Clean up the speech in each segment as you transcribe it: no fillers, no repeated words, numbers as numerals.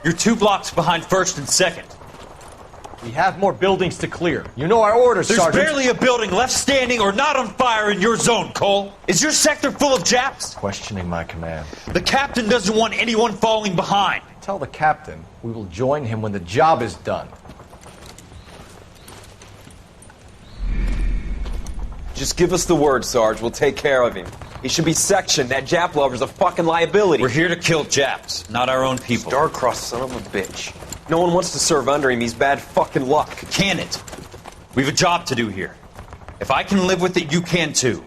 You're 2 blocks behind first and second. We have more buildings to clear. You know our orders, There's Sergeant. barely a building left standing or not on fire in your zone, Cole. Is your sector full of Japs? Questioning my command. The captain doesn't want anyone falling behind. Tell the captain we will join him when the job is done. Just give us the word, Sarge. We'll take care of him. He should be sectioned. That Jap lover's a fucking liability. We're here to kill Japs, not our own people. Star-crossed son of a bitch. No one wants to serve under him. He's bad fucking luck. Can it? We have a job to do here. If I can live with it, you can too.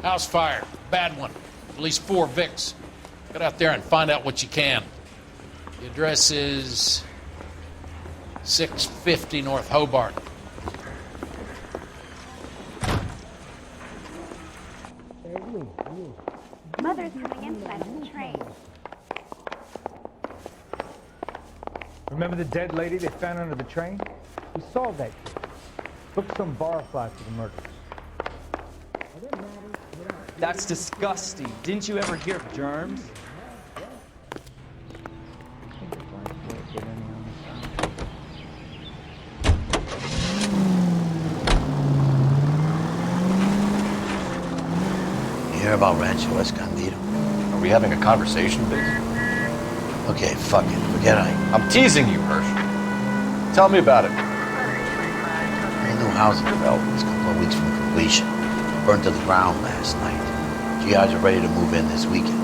House fire. Bad one. At least 4 Vicks. Get out there and find out what you can. The address is 650 North Hobart. Mother's coming inside on the train. Remember the dead lady they found under the train? We solved that case. Took some bar fight for the murders. That's disgusting. Didn't you ever hear of germs? You hear about Rancho Escondido? Are we having a conversation, Biggs? Okay, fuck it. Forget I'm teasing you, Hirsch. Tell me about it. A new housing development is a couple of weeks from completion. Burned to the ground last night. GIs are ready to move in this weekend.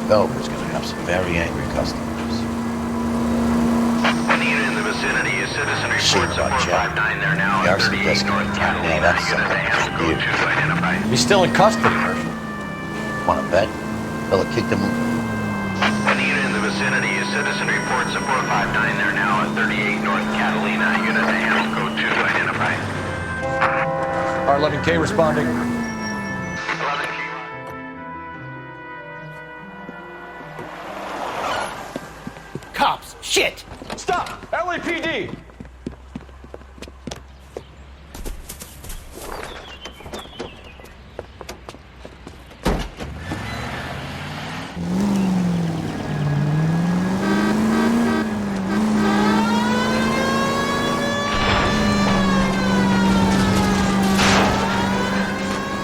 Developer's gonna have some very angry customers. Any unit in the vicinity is citizen Shit report about support 59 there now. The arson 38 investigation. North Catalina. Yeah, that's Unit something AM for you. code 2 to identify. He's still in custody, Hirsch. Wanna bet? Fella kicked him. Any unit in the vicinity is citizen report support 59 there now at 38 North Catalina. Unit AM code 2 to identify. R11K responding. 11K. Cops! Shit! Stop! LAPD!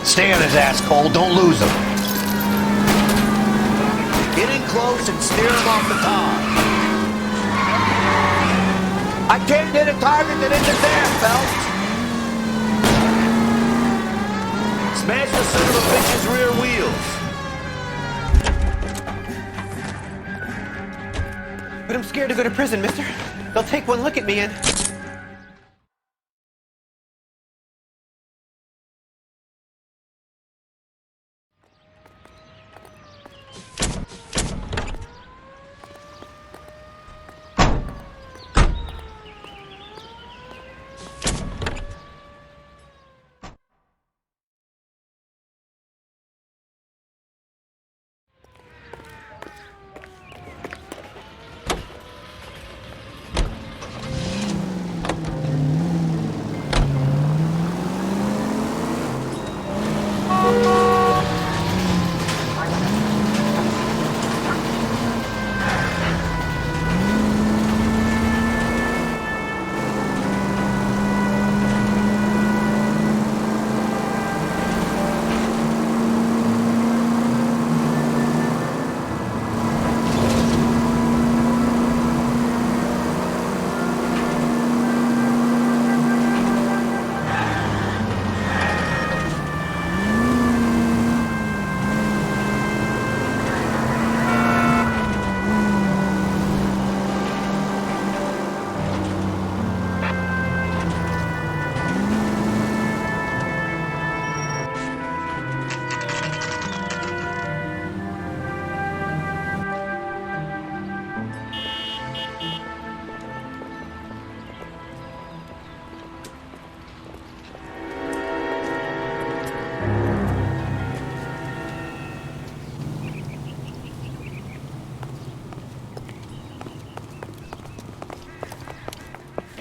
Stay on his ass, Cole. Don't lose him. Get in close and steer him off the car. I can't hit a target that isn't there, Phelps. Smash the son of a bitch's rear wheels. But I'm scared to go to prison, mister. They'll take one look at me and...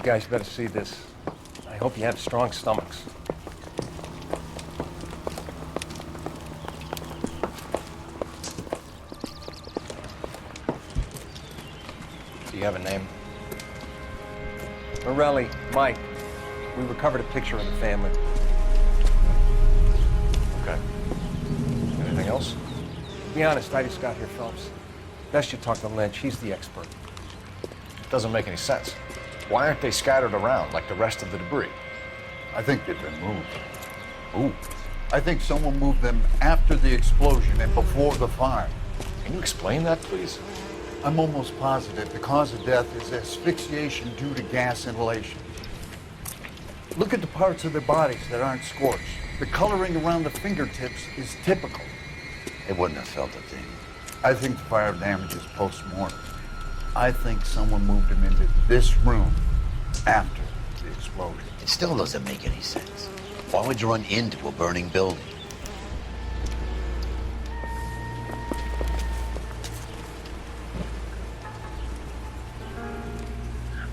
guys better see this. I hope you have strong stomachs. Do you have a name? Morelli, Mike. We recovered a picture of the family. Okay. Anything else? Be honest, I just got here, Phelps. Best you talk to Lynch. He's the expert. Doesn't make any sense. Why aren't they scattered around like the rest of the debris? I think they've been moved. Ooh. I think someone moved them after the explosion and before the fire. Can you explain that, please? I'm almost positive the cause of death is asphyxiation due to gas inhalation. Look at the parts of their bodies that aren't scorched. The coloring around the fingertips is typical. They wouldn't have felt a thing. I think the fire damage is post-mortem. I think someone moved them into this room after the explosion. It still doesn't make any sense. Why would you run into a burning building?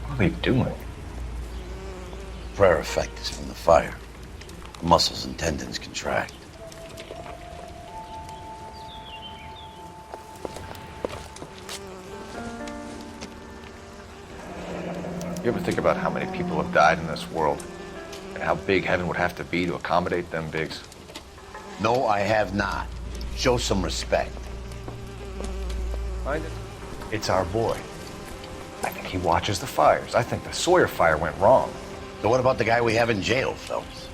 What are they doing? Prayer effect is from the fire. The muscles and tendons contract. You ever think about how many people have died in this world? And how big heaven would have to be to accommodate them bigs? No, I have not. Show some respect. Find it? It's our boy. I think he watches the fires. I think the Sawyer fire went wrong. So what about the guy we have in jail, Phelps?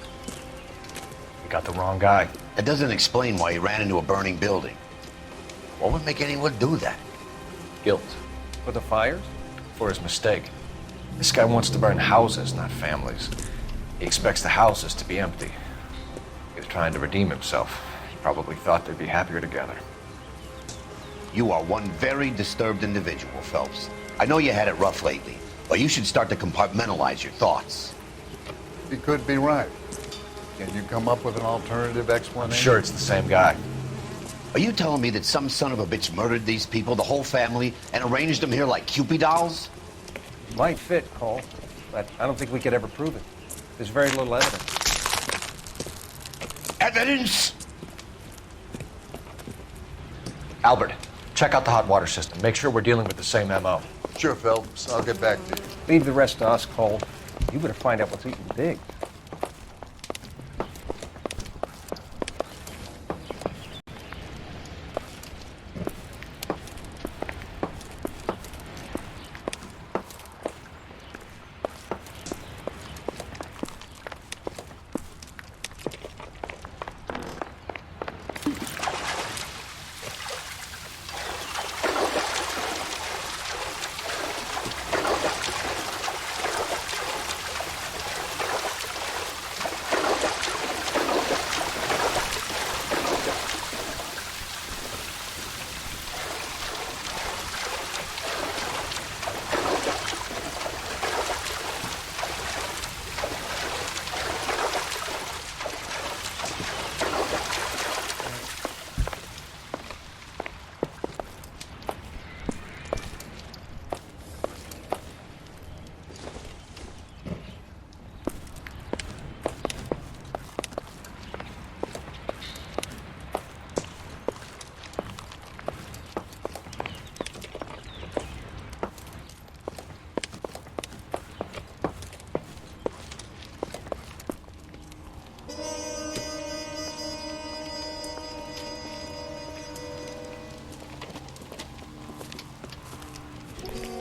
We got the wrong guy. That doesn't explain why he ran into a burning building. What would make anyone do that? Guilt. For the fires? For his mistake. This guy wants to burn houses, not families. He expects the houses to be empty. He was trying to redeem himself. He probably thought they'd be happier together. You are one very disturbed individual, Phelps. I know you had it rough lately, but you should start to compartmentalize your thoughts. He could be right. Can you come up with an alternative explanation? I'm sure it's the same guy. Are you telling me that some son of a bitch murdered these people, the whole family, and arranged them here like Cupid dolls? Might fit, Cole, but I don't think we could ever prove it. There's very little evidence. Evidence? Albert, check out the hot water system. Make sure we're dealing with the same MO. Sure, Phelps. I'll get back to you. Leave the rest to us, Cole. You better find out what's eating Big.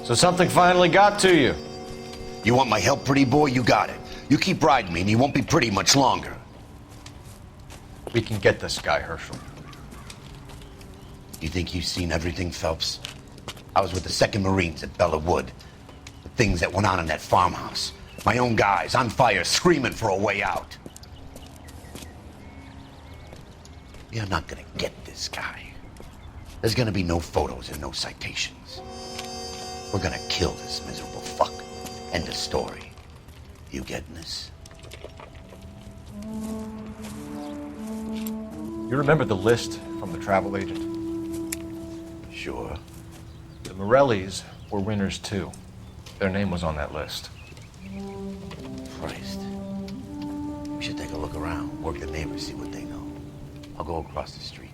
So something finally got to you. You want my help, pretty boy? You got it. You keep riding me and you won't be pretty much longer. We can get this guy, Herschel. You think you've seen everything, Phelps? I was with the 2nd Marines at Bella Wood. The things that went on in that farmhouse. My own guys on fire, screaming for a way out. You're not gonna get this guy. There's gonna be no photos and no citations. We're gonna kill this miserable fuck. End of story. You getting this? You remember the list from the travel agent? Sure. The Morellis were winners too. Their name was on that list. We should take a look around, work the neighbors, see what they know. I'll go across the street.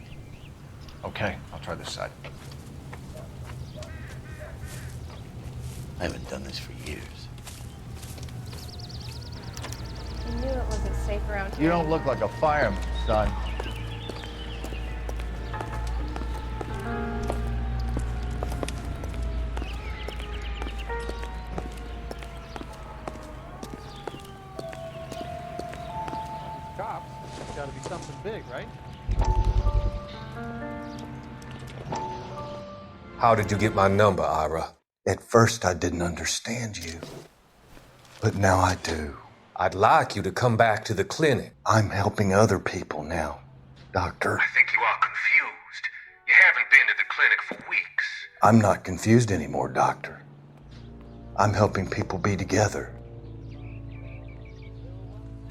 Okay, I'll try this side. I haven't done this for years. I knew it wasn't safe around here. You don't look like a fireman, son. Cops, it's gotta be something big, right? How did you get my number, Ira? At first, I didn't understand you, but now I do. I'd like you to come back to the clinic. I'm helping other people now, Doctor. I think you are confused. You haven't been to the clinic for weeks. I'm not confused anymore, Doctor. I'm helping people be together.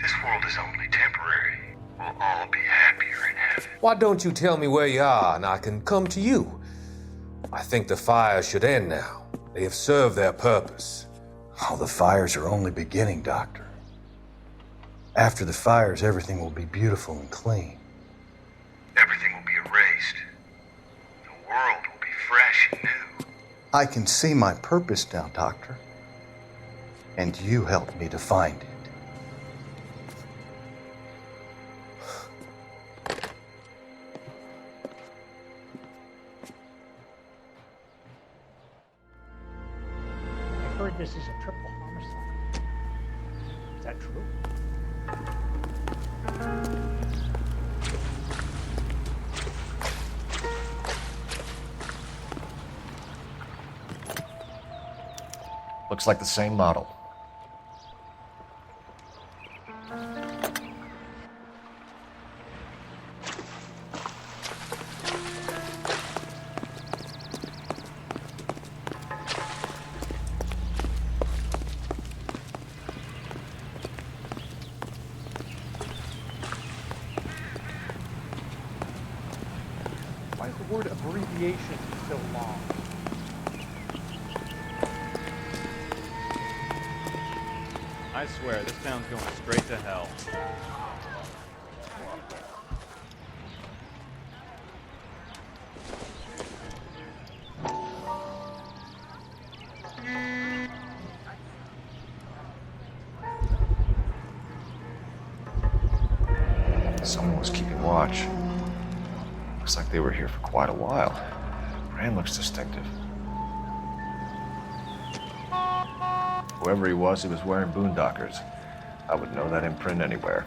This world is only temporary. We'll all be happier in heaven. Why don't you tell me where you are and I can come to you? I think the fires should end now. They have served their purpose. Oh, the fires are only beginning, Doctor. After the fires, everything will be beautiful and clean. Everything will be erased. The world will be fresh and new. I can see my purpose now, Doctor. And you helped me to find it. I heard this is a triple homicide. Is that true? Looks like the same model. Why is the word abbreviation so long? I swear, this town's going straight to hell. Someone was keeping watch. Looks like they were here for quite a while. Brand looks distinctive. Whoever he was wearing boondockers. I would know that imprint anywhere.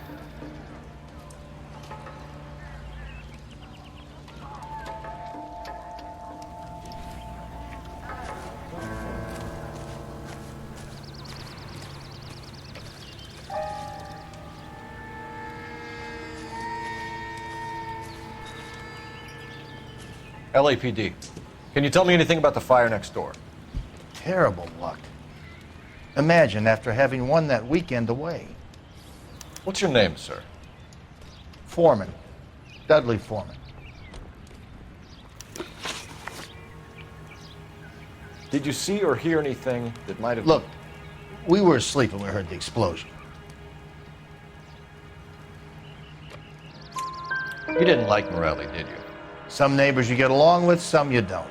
LAPD. Can you tell me anything about the fire next door? Terrible luck. Imagine after having won that weekend away. What's your name, sir? Foreman. Dudley Foreman. Did you see or hear anything that might have... Look, we were asleep when we heard the explosion. You didn't like Morelli, did you? Some neighbors you get along with, some you don't.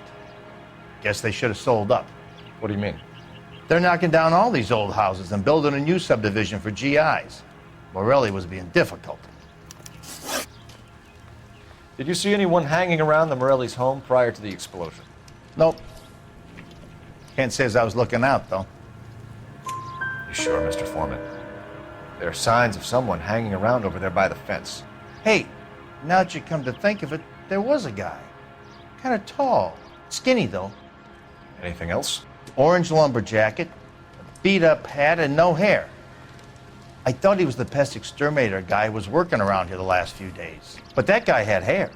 Guess they should have sold up. What do you mean? They're knocking down all these old houses and building a new subdivision for GIs. Morelli was being difficult. Did you see anyone hanging around the Morelli's home prior to the explosion? Nope. Can't say as I was looking out, though. You sure, Mr. Foreman? There are signs of someone hanging around over there by the fence. Hey, now that you come to think of it, there was a guy. Kind of tall. Skinny, though. Anything else? Orange lumber jacket, a beat-up hat, and no hair. I thought he was the pest exterminator guy who was working around here the last few days. But that guy had hair.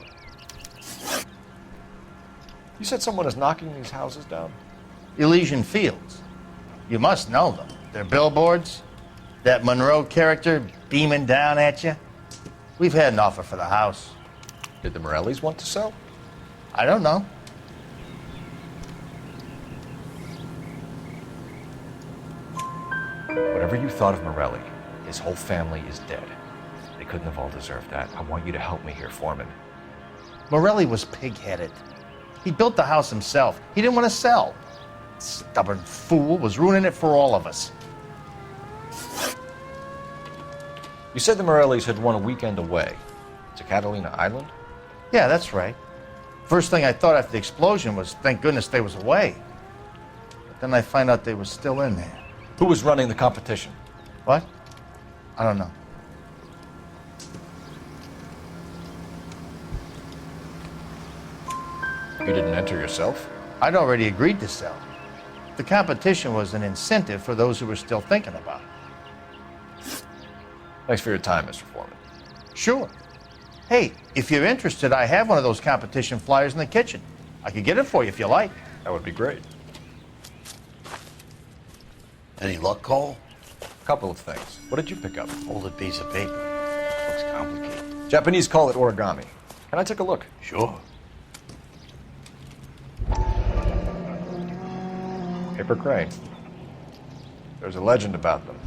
You said someone is knocking these houses down? Elysian Fields. You must know them. They're billboards. That Monroe character beaming down at you. We've had an offer for the house. Did the Morellis want to sell? I don't know. Whatever you thought of Morelli, his whole family is dead. They couldn't have all deserved that. I want you to help me here, Foreman. Morelli was pig-headed. He built the house himself. He didn't want to sell. Stubborn fool was ruining it for all of us. You said the Morellis had won a weekend away to Catalina Island? Yeah, that's right. First thing I thought after the explosion was, thank goodness they was away. But then I find out they were still in there. Who was running the competition? What? I don't know. You didn't enter yourself? I'd already agreed to sell. The competition was an incentive for those who were still thinking about it. Thanks for your time, Mr. Foreman. Sure. Hey, if you're interested, I have one of those competition flyers in the kitchen. I could get it for you if you like. That would be great. Any luck, Cole? A couple of things. What did you pick up? Folded piece of paper. Looks complicated. Japanese call it origami. Can I take a look? Sure. Paper crane. There's a legend about them.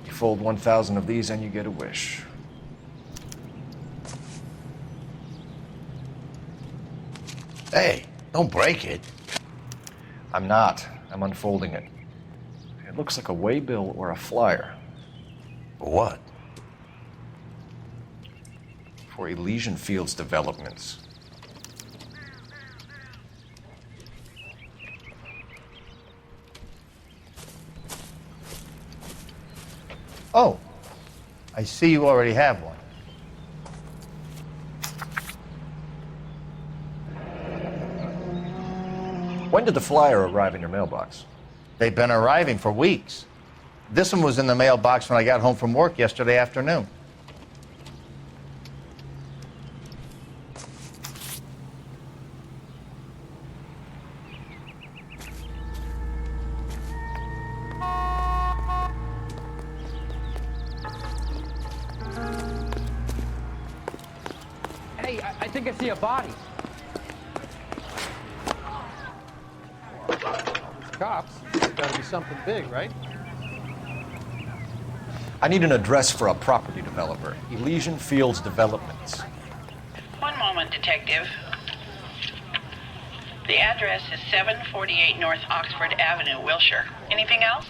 You fold 1,000 of these and you get a wish. Hey, don't break it. I'm not. I'm unfolding it. It looks like a waybill or a flyer. For what? For Elysian Fields developments. Oh, I see you already have one. When did the flyer arrive in your mailbox? They've been arriving for weeks. This one was in the mailbox when I got home from work yesterday afternoon. Hey, I think I see a body. Cops. It's gotta be something big, right? I need an address for a property developer. Elysian Fields Developments. One moment, Detective. The address is 748 North Oxford Avenue, Wilshire. Anything else?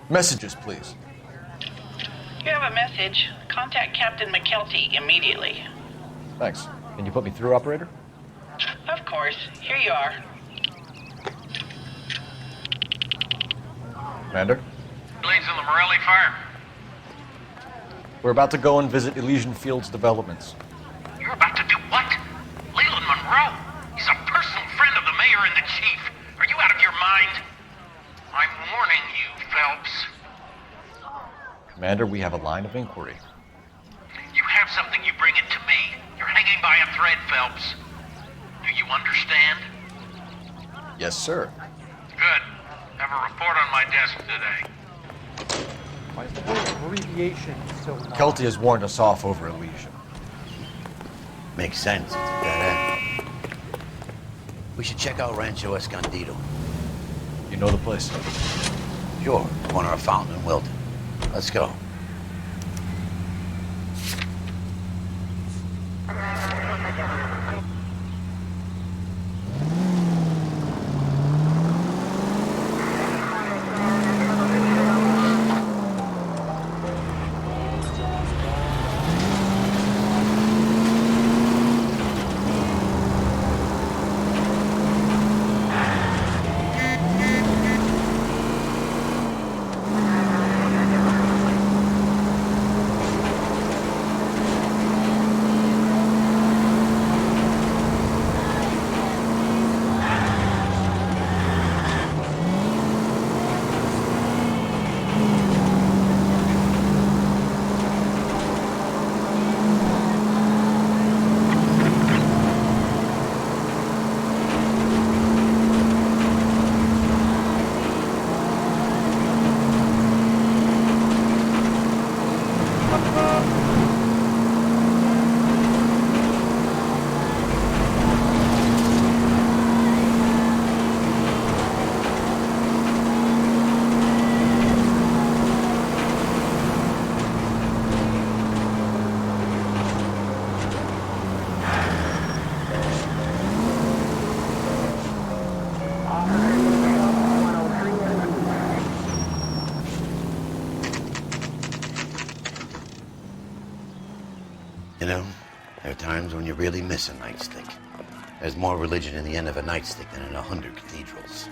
Messages, please. You have a message. Contact Captain McKelty immediately. Thanks. Can you put me through, operator? Of course. Here you are. Commander? Leads in the Morelli fire. We're about to go and visit Elysian Fields Developments. You're about to do what? Leland Monroe. He's a personal friend of the mayor and the chief. Are you out of your mind? I'm warning you, Phelps. Commander, we have a line of inquiry. You have something, you bring it to me. You're hanging by a thread, Phelps. Do you understand? Yes, sir. Good. Have a report on my desk today. Why is the word abbreviation so long? Kelty has warned us off over Elysian. Makes sense. It's a dead end. We should check out Rancho Escondido. You know the place? Sure. Corner of Fountain and Wilton. Let's go. You know, there are times when you really miss a nightstick. There's more religion in the end of a nightstick than in 100 cathedrals.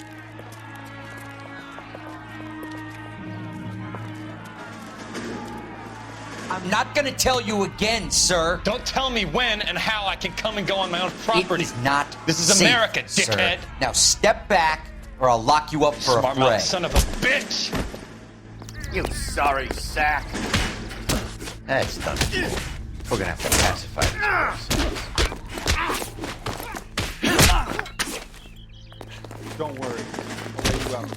I'm not gonna tell you again, sir. Don't tell me when and how I can come and go on my own property. It is not This is safe, America, dickhead. sir. Now step back, or I'll lock you up for a Smart mouth fray. son of a bitch! You sorry sack. That's done. We're gonna have to pacify this. Don't worry. I'll lay you out.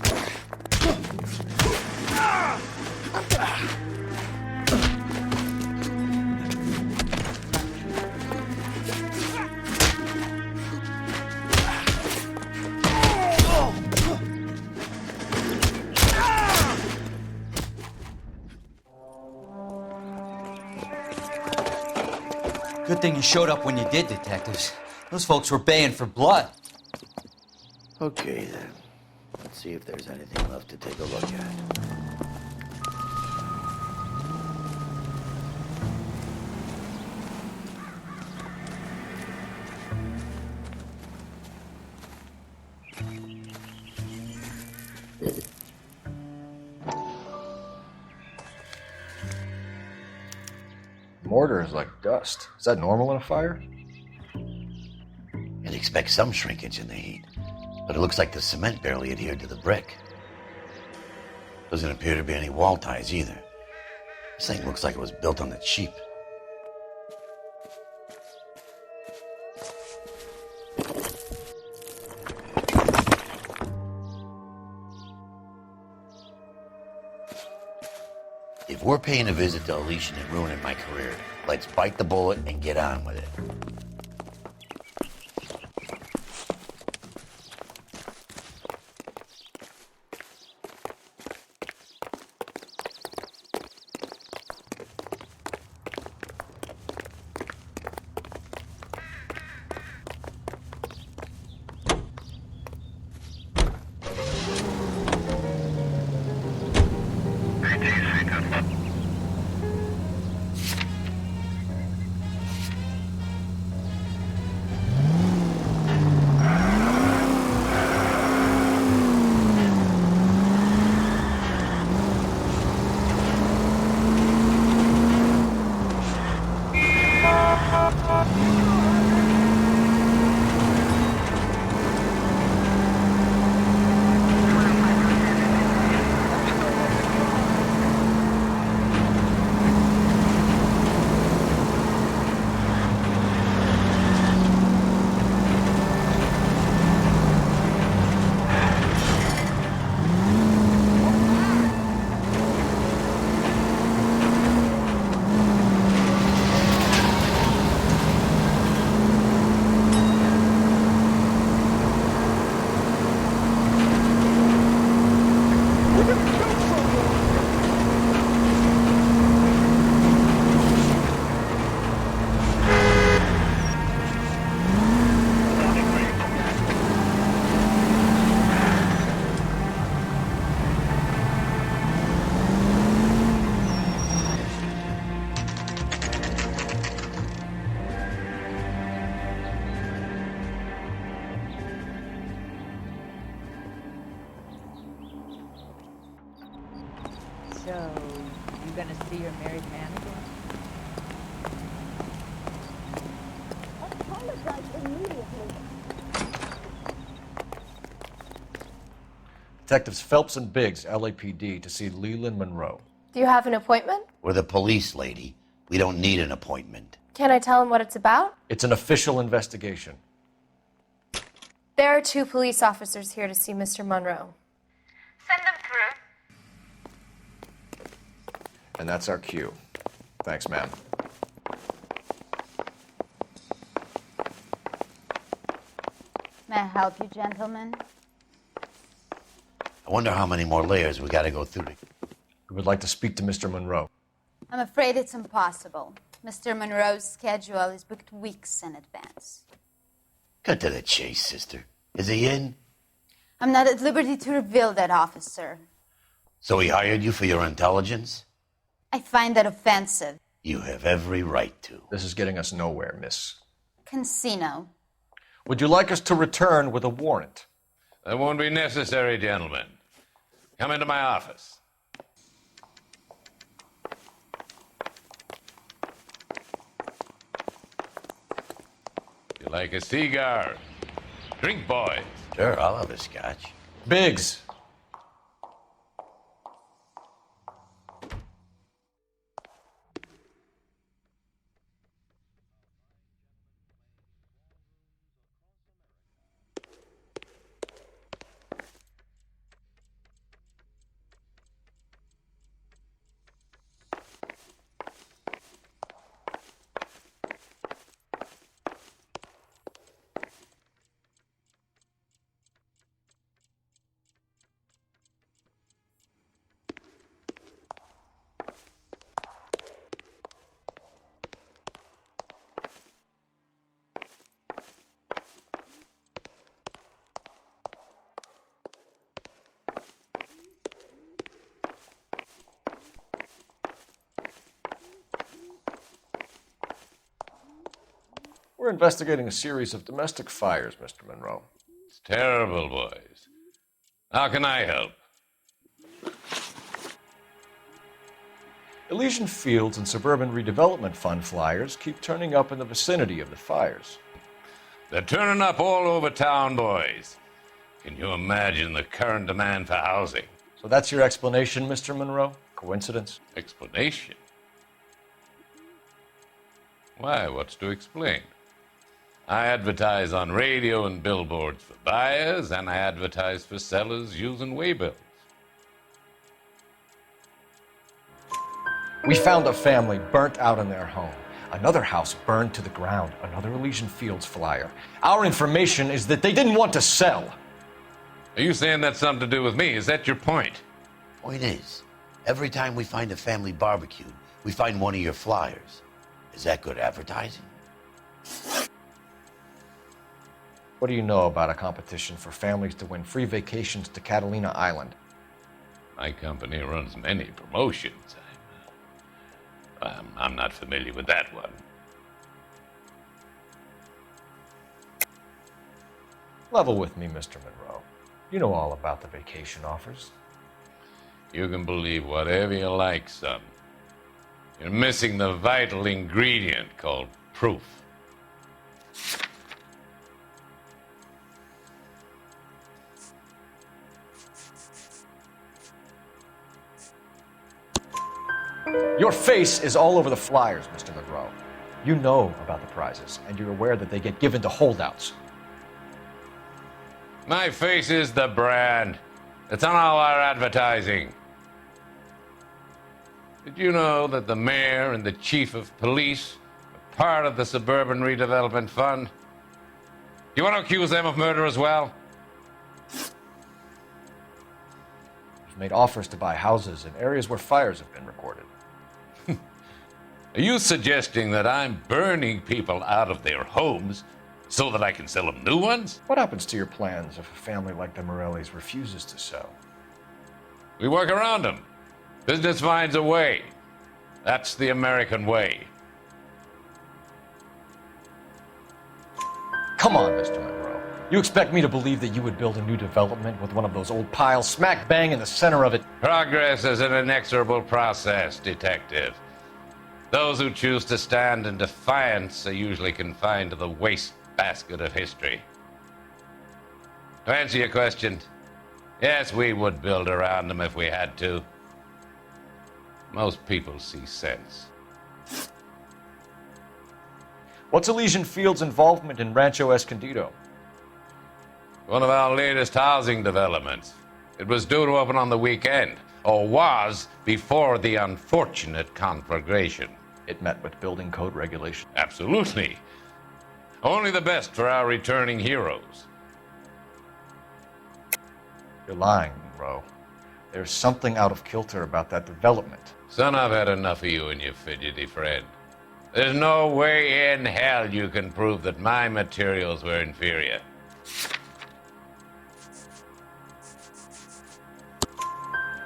Good thing you showed up when you did, detectives. Those folks were baying for blood. Okay, then. Let's see if there's anything left to take a look at. Mortar is like dust. Is that normal in a fire? You'd expect some shrinkage in the heat, but it looks like the cement barely adhered to the brick. Doesn't appear to be any wall ties either. This thing looks like it was built on the cheap. If we're paying a visit to Elysian and ruining my career, let's bite the bullet and get on with it. So, you gonna see your married man again? Apologize immediately. Detectives Phelps and Biggs, LAPD, to see Leland Monroe. Do you have an appointment? We're the police, lady. We don't need an appointment. Can I tell him what it's about? It's an official investigation. There are 2 police officers here to see Mr. Monroe. Send them through. And that's our cue. Thanks, ma'am. May I help you, gentlemen? I wonder how many more layers we gotta go through. We would like to speak to Mr. Monroe. I'm afraid it's impossible. Mr. Monroe's schedule is booked weeks in advance. Cut to the chase, sister. Is he in? I'm not at liberty to reveal that, officer. So he hired you for your intelligence? I find that offensive. You have every right to. This is getting us nowhere, miss. Casino. Would you like us to return with a warrant? That won't be necessary, gentlemen. Come into my office. You like a cigar? Drink, boys. Sure, I'll have a scotch. Biggs. We're investigating a series of domestic fires, Mr. Monroe. It's terrible, boys. How can I help? Elysian Fields and Suburban Redevelopment Fund flyers keep turning up in the vicinity of the fires. They're turning up all over town, boys. Can you imagine the current demand for housing? So that's your explanation, Mr. Monroe? Coincidence? Explanation? Why, what's to explain? I advertise on radio and billboards for buyers, and I advertise for sellers using waybills. We found a family burnt out in their home. Another house burned to the ground. Another Elysian Fields flyer. Our information is that they didn't want to sell. Are you saying that's something to do with me? Is that your point? Point is, every time we find a family barbecue, we find one of your flyers. Is that good advertising? What do you know about a competition for families to win free vacations to Catalina Island? My company runs many promotions. I'm not familiar with that one. Level with me, Mr. Monroe. You know all about the vacation offers. You can believe whatever you like, son. You're missing the vital ingredient called proof. Your face is all over the flyers, Mr. Monroe. You know about the prizes, and you're aware that they get given to holdouts. My face is the brand. It's on all our advertising. Did you know that the mayor and the chief of police are part of the Suburban Redevelopment Fund? Do you want to accuse them of murder as well? You've made offers to buy houses in areas where fires have been recorded. Are you suggesting that I'm burning people out of their homes so that I can sell them new ones? What happens to your plans if a family like the Morellis refuses to sell? We work around them. Business finds a way. That's the American way. Come on, Mr. Monroe. You expect me to believe that you would build a new development with one of those old piles smack bang in the center of it? Progress is an inexorable process, detective. Those who choose to stand in defiance are usually confined to the wastebasket of history. To answer your question, yes, we would build around them if we had to. Most people see sense. What's Elysian Fields' involvement in Rancho Escondido? One of our latest housing developments. It was due to open on the weekend, or was before the unfortunate conflagration. It met with building code regulations. Absolutely. Only the best for our returning heroes. You're lying, Monroe. There's something out of kilter about that development. Son, I've had enough of you and your fidgety friend. There's no way in hell you can prove that my materials were inferior.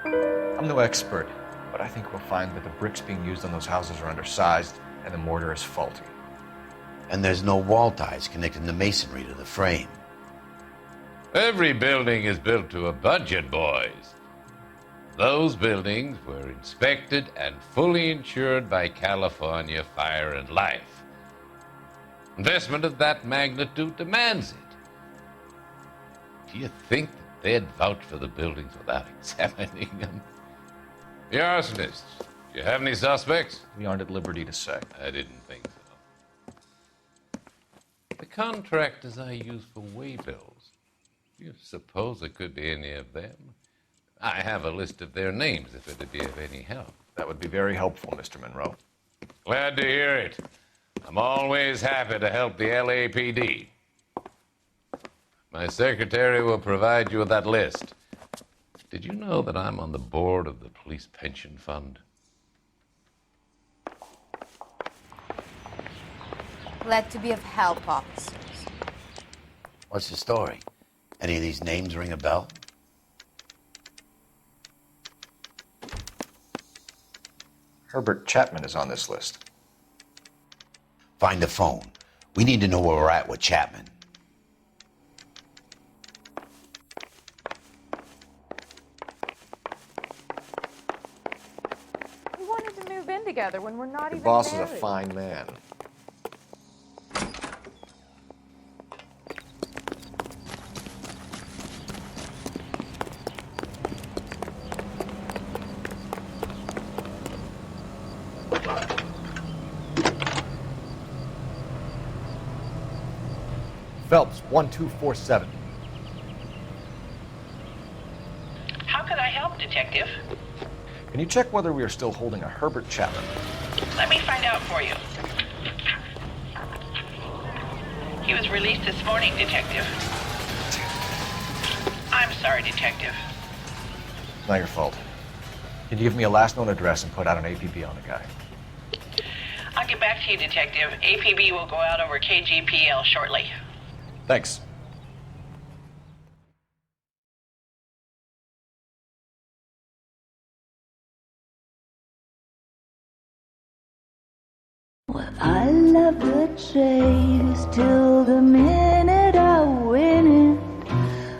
I'm no expert, but but I think we'll find that the bricks being used on those houses are undersized and the mortar is faulty. And there's no wall ties connecting the masonry to the frame. Every building is built to a budget, boys. Those buildings were inspected and fully insured by California Fire and Life. Investment of that magnitude demands it. Do you think that they'd vouch for the buildings without examining them? The arsonists, do you have any suspects? We aren't at liberty to say. I didn't think so. The contractors I use for waybills, do you suppose it could be any of them? I have a list of their names if it'd be of any help. That would be very helpful, Mr. Monroe. Glad to hear it. I'm always happy to help the LAPD. My secretary will provide you with that list. Did you know that I'm on the board of the police pension fund? Glad to be of help, officers. What's the story? Any of these names ring a bell? Herbert Chapman is on this list. Find the phone. We need to know where we're at with Chapman. We wanted to move in together when we're not Your even boss married. is a fine man. Phelps, 1247. How could I help, Detective? Can you check whether we are still holding a Herbert Chapman? Let me find out for you. He was released this morning, Detective. I'm sorry, Detective. Not your fault. Can you give me a last known address and put out an APB on the guy? I'll get back to you, Detective. APB will go out over KGPL shortly. Thanks. I love the chase till the minute I win it.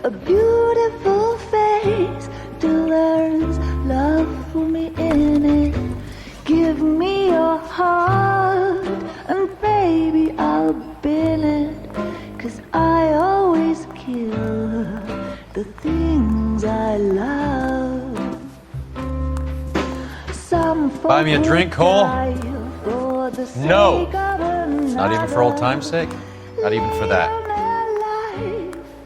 A beautiful face till there's love for me in it. Give me your heart and baby I'll bin it. 'Cause I always kill the things I love. Some Buy me a drink, Cole? No! Not even for old time's sake? Not even for that.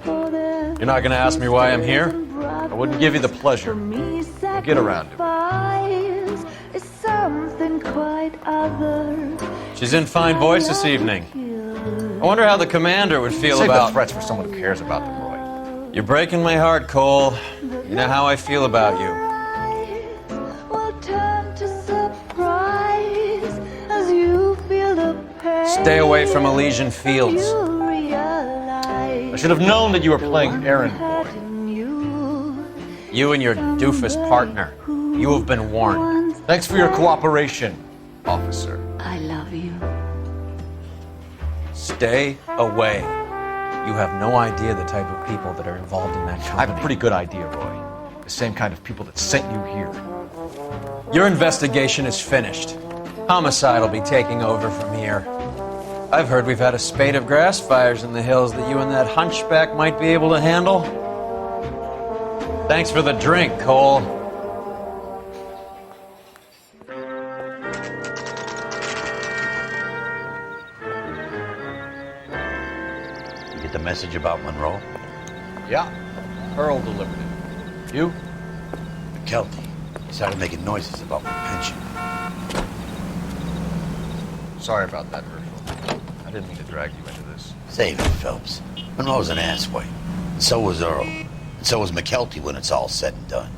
You're not gonna ask me why I'm here? I wouldn't give you the pleasure. We'll get around to it. Is something quite other. She's in fine voice this evening. I wonder how the commander would feel Save about... the threats for someone who cares about them, Roy. You're breaking my heart, Cole. You know how I feel about you. Will turn to surprise as you feel the pain. Stay away from Elysian Fields. I should have known that you were playing errand boy. You and your doofus partner. You have been warned. Thanks for your cooperation, officer. I love you. Stay away. You have no idea the type of people that are involved in that company. I have a pretty good idea, Roy. The same kind of people that sent you here. Your investigation is finished. Homicide will be taking over from here. I've heard we've had a spate of grass fires in the hills that you and that hunchback might be able to handle. Thanks for the drink, Cole. You get the message about Monroe? Yeah, Earl delivered it. You? McKelty. He started making noises about my pension. Sorry about that, Herschel. I didn't mean to drag you into this. Save it, Phelps. Monroe's an asswipe. And so was Earl. And so was McKelty when it's all said and done.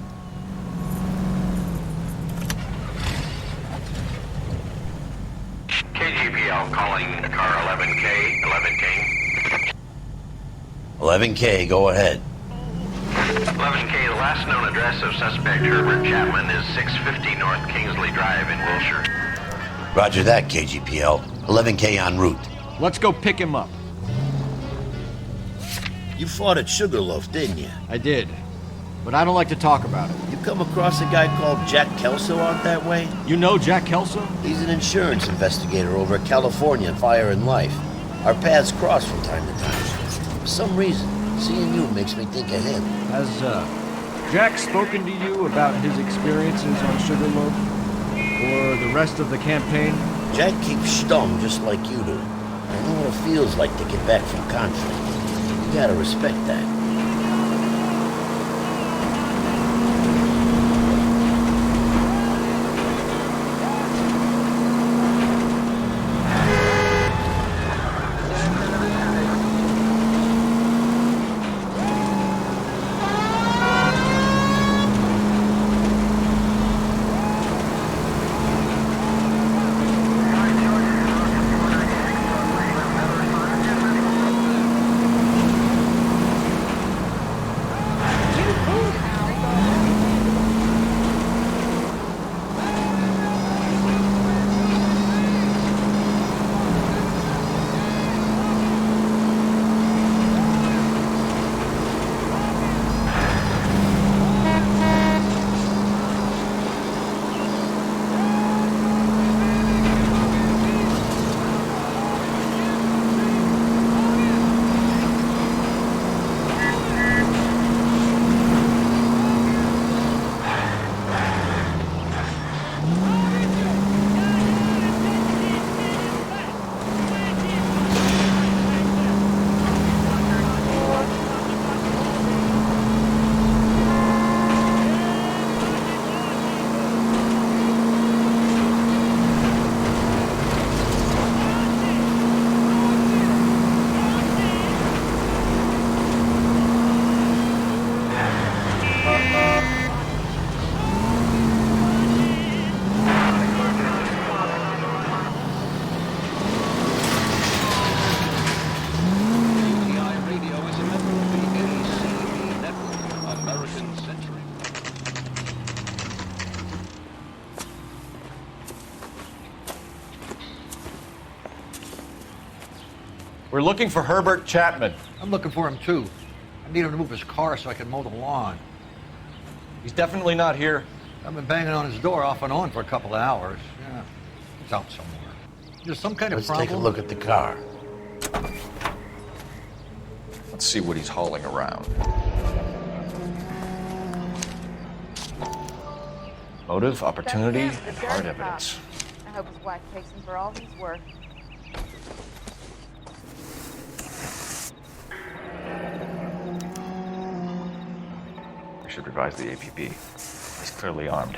KGPL calling car 11K, 11 King. 11K, go ahead. 11K, the last last known address of suspect Herbert Chapman is 650 North Kingsley Drive in Wilshire. Roger that, KGPL. 11K en route. Let's go pick him up. You fought at Sugarloaf, didn't you? I did. But I don't like to talk about it. You come across a guy called Jack Kelso out that way? You know Jack Kelso? He's an insurance investigator over at California Fire and Life. Our paths cross from time to time. For some reason, seeing you makes me think of him. Has, Jack spoken to you about his experiences on Sugarloaf? Or the rest of the campaign? Jack keeps stum just like you do. I know what it feels like to get back from conflict. You gotta respect that. We're looking for Herbert Chapman. I'm looking for him too. I need him to move his car so I can mow the lawn. He's definitely not here. I've been banging on his door off and on for a couple of hours. Yeah, he's out somewhere. There's some kind of Let's problem. take a look at the car. Let's see what he's hauling around. Motive, opportunity, and hard evidence. I hope his wife takes him for all he's worth. We should revise the APB. He's clearly armed.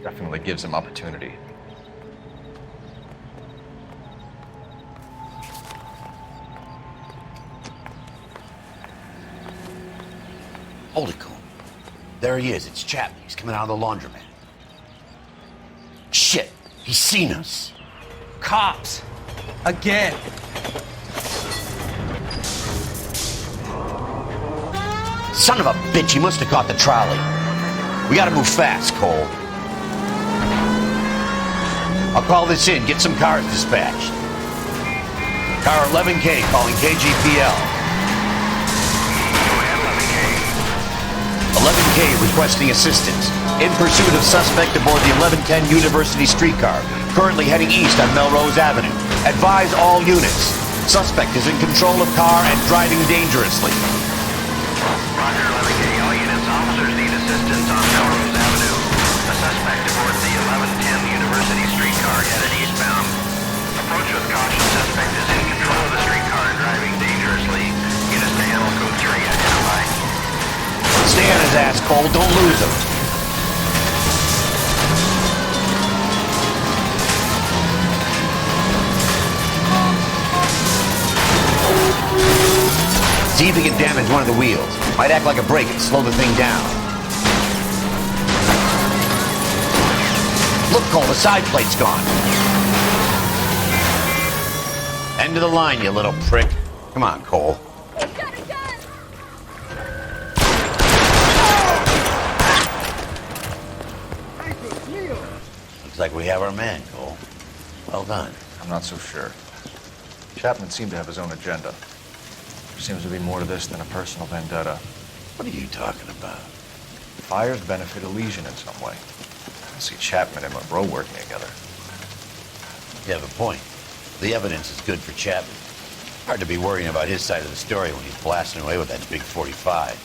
Definitely gives him opportunity. Hold it, Cole. There he is. It's Chapman. He's coming out of the laundromat. Shit! He's seen us. Cops! Again! Son of a bitch, he must have caught the trolley. We gotta move fast, Cole. I'll call this in, get some cars dispatched. Car 11K calling KGPL. 11K requesting assistance. In pursuit of suspect aboard the 1110 University streetcar, currently heading east on Melrose Avenue. Advise all units. Suspect is in control of car and driving dangerously. Roger, 11K. All units, officers need assistance on Melrose Avenue. A suspect aboard the 1110 University streetcar headed eastbound. Approach with caution. Suspect is in control of the streetcar and driving dangerously. Units to handle code 3 identified. Stay on his ass, Cole. Don't lose him. See if he can damage one of the wheels. Might act like a brake and slow the thing down. Look, Cole, the side plate's gone. End of the line, you little prick. Come on, Cole. Looks like we have our man, Cole. Well done. I'm not so sure. Chapman seemed to have his own agenda. There seems to be more to this than a personal vendetta. What are you talking about? Fires benefit Elysian in some way. I see Chapman and Monroe working together. You have a point. The evidence is good for Chapman. Hard to be worrying about his side of the story when he's blasting away with that big 45.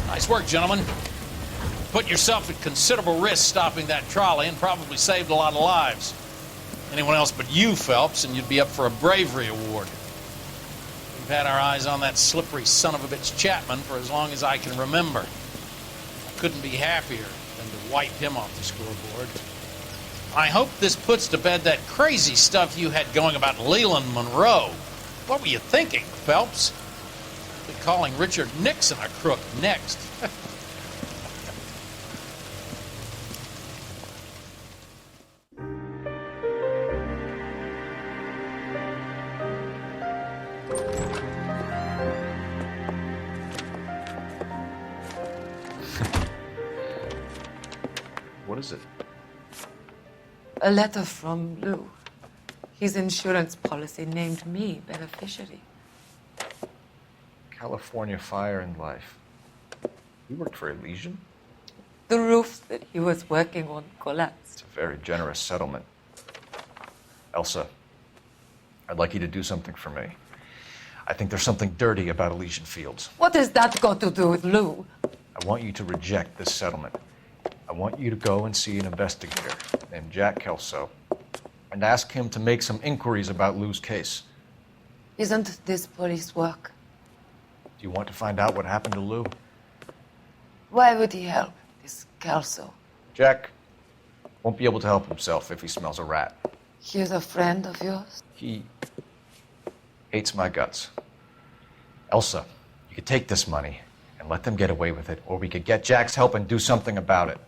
Nice work, gentlemen. Put yourself at considerable risk stopping that trolley and probably saved a lot of lives. Anyone else but you, Phelps, and you'd be up for a bravery award. We've had our eyes on that slippery son of a bitch Chapman for as long as I can remember. I couldn't be happier than to wipe him off the scoreboard. I hope this puts to bed that crazy stuff you had going about Leland Monroe. What were you thinking, Phelps? Be calling Richard Nixon a crook next. What is it? A letter from Lou. His insurance policy named me beneficiary. California Fire and Life. You worked for Elysian? The roof that he was working on collapsed. It's a very generous settlement. Elsa, I'd like you to do something for me. I think there's something dirty about Elysian Fields. What has that got to do with Lou? I want you to reject this settlement. I want you to go and see an investigator named Jack Kelso and ask him to make some inquiries about Lou's case. Isn't this police work? Do you want to find out what happened to Lou? Why would he help, this Kelso? Jack won't be able to help himself if he smells a rat. He's a friend of yours? He hates my guts. Elsa, you could take this money and let them get away with it, or we could get Jack's help and do something about it.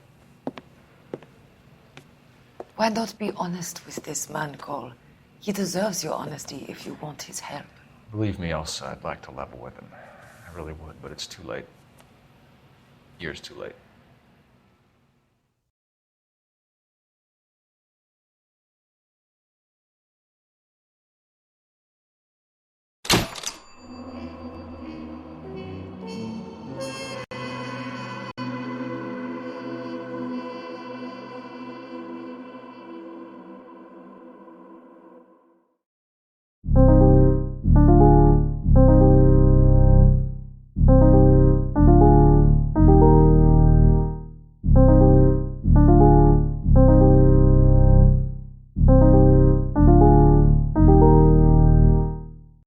Why not be honest with this man, Cole? He deserves your honesty if you want his help. Believe me, Elsa, I'd like to level with him. I really would, but it's too late. Years too late.